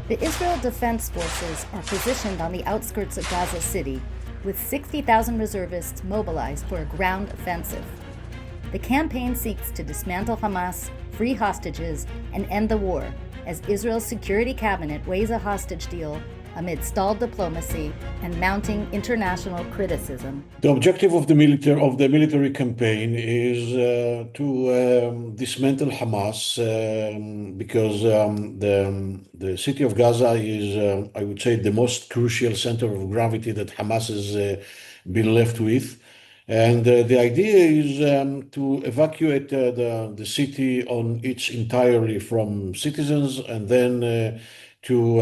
The Israel Defense Forces are positioned on the outskirts of Gaza City, with 60,000 reservists mobilized for a ground offensive. The campaign seeks to dismantle Hamas, free hostages, and end the war, as Israel's Security Cabinet weighs a hostage deal amid stalled diplomacy and mounting international criticism. The objective of the military campaign is to dismantle Hamas because the city of Gaza is, I would say, the most crucial center of gravity that Hamas has been left with. And the idea is to evacuate the city on its entirely from citizens, and then to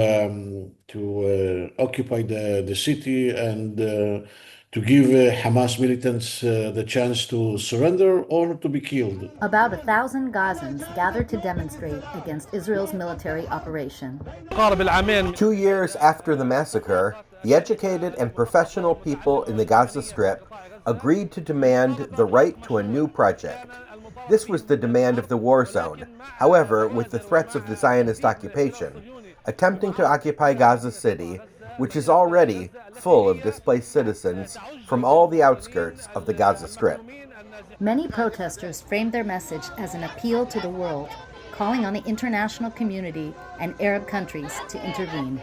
occupy the city and to give Hamas militants the chance to surrender or to be killed. About 1,000 Gazans gathered to demonstrate against Israel's military operation. 2 years after the massacre, the educated and professional people in the Gaza Strip agreed to demand the right to a new project. This was the demand of the war zone. However, with the threats of the Zionist occupation, attempting to occupy Gaza City, which is already full of displaced citizens from all the outskirts of the Gaza Strip. Many protesters framed their message as an appeal to the world, calling on the international community and Arab countries to intervene.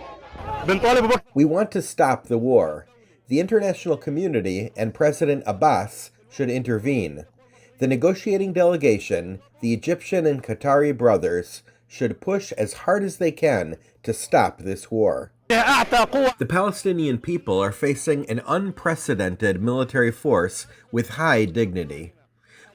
We want to stop the war. The international community and President Abbas should intervene. The negotiating delegation, the Egyptian and Qatari brothers, should push as hard as they can to stop this war. The Palestinian people are facing an unprecedented military force with high dignity.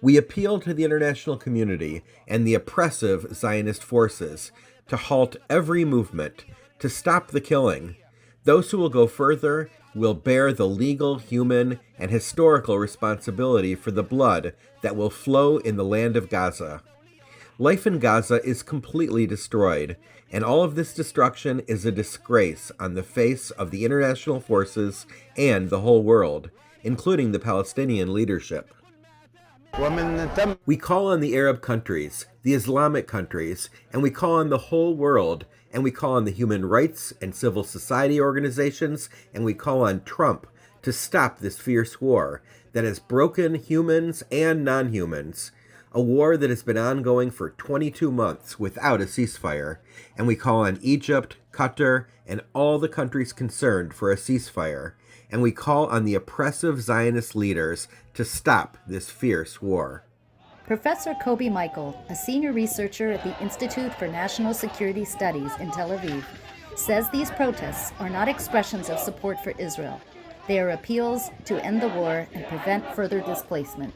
We appeal to the international community and the oppressive Zionist forces to halt every movement, to stop the killing. Those who will go further will bear the legal, human, and historical responsibility for the blood that will flow in the land of Gaza. Life in Gaza is completely destroyed, and all of this destruction is a disgrace on the face of the international forces and the whole world, including the Palestinian leadership. We call on the Arab countries, the Islamic countries, and we call on the whole world, and we call on the human rights and civil society organizations, and we call on Trump to stop this fierce war that has broken humans and non-humans, a war that has been ongoing for 22 months without a ceasefire, and we call on Egypt, Qatar, and all the countries concerned for a ceasefire, and we call on the oppressive Zionist leaders to stop this fierce war. Professor Kobi Michael, a senior researcher at the Institute for National Security Studies in Tel Aviv, says these protests are not expressions of support for Israel. They are appeals to end the war and prevent further displacement.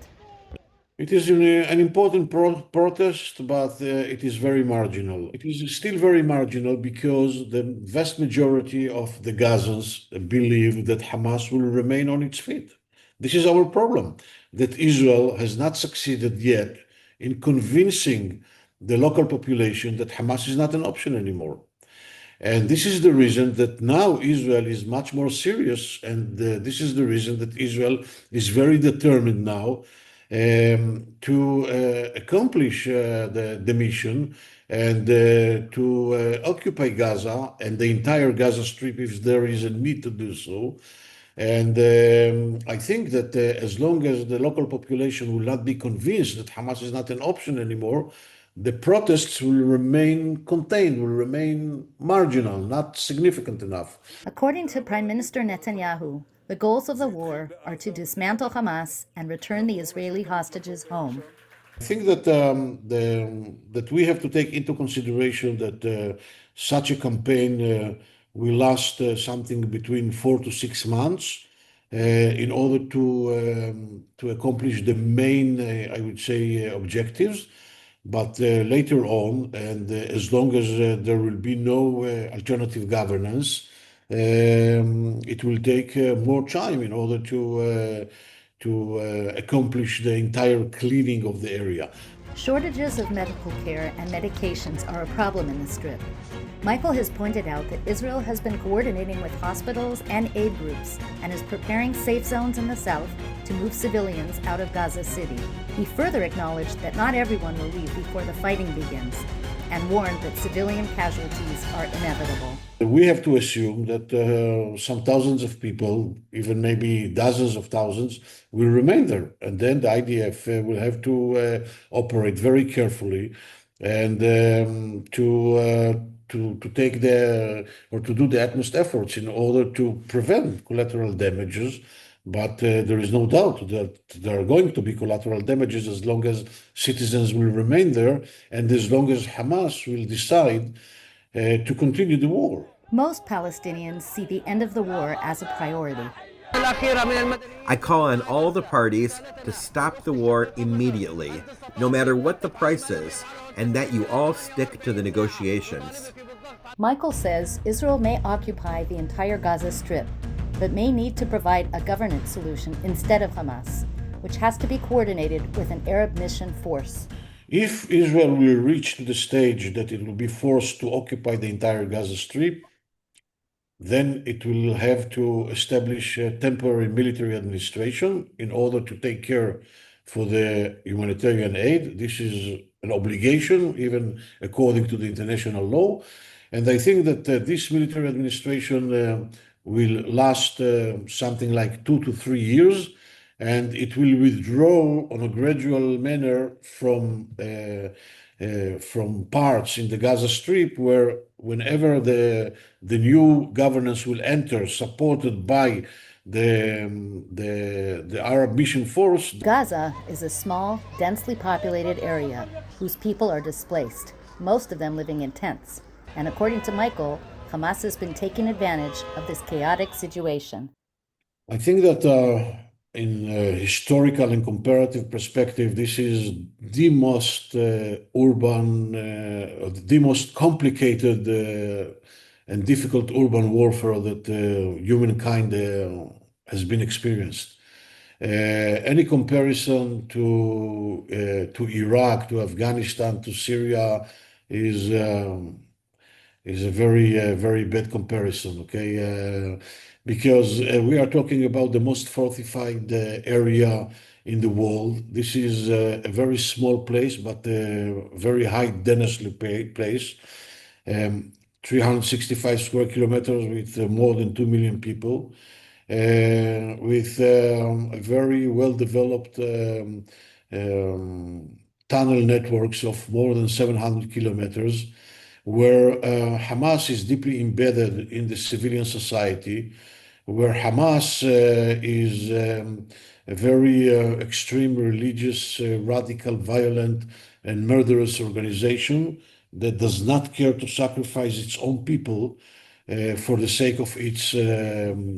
It is an important protest, but it is very marginal. It is still very marginal because the vast majority of the Gazans believe that Hamas will remain on its feet. This is our problem, that Israel has not succeeded yet in convincing the local population that Hamas is not an option anymore. And this is the reason that now Israel is much more serious, and this is the reason that Israel is very determined now to accomplish the mission and to occupy Gaza and the entire Gaza Strip if there is a need to do so. And I think that as long as the local population will not be convinced that Hamas is not an option anymore, the protests will remain contained, will remain marginal, not significant enough. According to Prime Minister Netanyahu, the goals of the war are to dismantle Hamas and return the Israeli hostages home. I think that that we have to take into consideration that such a campaign will last something between 4 to 6 months in order to accomplish the main, I would say, objectives. But later on, and as long as there will be no alternative governance, it will take more time in order to accomplish the entire cleaning of the area. Shortages of medical care and medications are a problem in the Strip. Michael has pointed out that Israel has been coordinating with hospitals and aid groups and is preparing safe zones in the south to move civilians out of Gaza City. He further acknowledged that not everyone will leave before the fighting begins. and warned that civilian casualties are inevitable. We have to assume that some thousands of people, even maybe dozens of thousands, will remain there. And then the IDF will have to operate very carefully and to take to do the utmost efforts in order to prevent collateral damages. But there is no doubt that there are going to be collateral damages as long as citizens will remain there and as long as Hamas will decide to continue the war. Most Palestinians see the end of the war as a priority. I call on all the parties to stop the war immediately, no matter what the price is, and that you all stick to the negotiations. Michael says Israel may occupy the entire Gaza Strip, but may need to provide a governance solution instead of Hamas, which has to be coordinated with an Arab mission force. If Israel will reach to the stage that it will be forced to occupy the entire Gaza Strip, then it will have to establish a temporary military administration in order to take care for the humanitarian aid. This is an obligation, even according to the international law. And I think that this military administration will last something like 2 to 3 years, and it will withdraw on a gradual manner from parts in the Gaza Strip where whenever the new governance will enter, supported by the Arab mission force. Gaza is a small, densely populated area whose people are displaced, most of them living in tents. And according to Michael, Hamas has been taking advantage of this chaotic situation. I think that in a historical and comparative perspective, this is the most urban, the most complicated and difficult urban warfare that humankind has been experienced. Any comparison to Iraq, to Afghanistan, to Syria is a very bad comparison, okay? Because we are talking about the most fortified area in the world. This is a very small place, but a very high densely place. 365 square kilometers with more than 2 million people, with a very well-developed tunnel networks of more than 700 kilometers, where Hamas is deeply embedded in the civilian society, where Hamas is a very extreme religious, radical, violent, and murderous organization that does not care to sacrifice its own people for the sake of its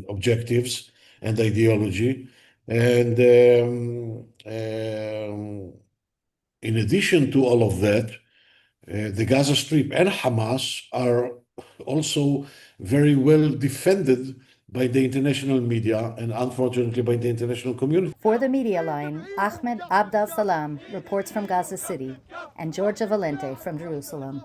objectives and ideology. And in addition to all of that, the Gaza Strip and Hamas are also very well defended by the international media and unfortunately by the international community. For the Media Line, Ahmed Abdal Salam reports from Gaza City and Georgia Valente from Jerusalem.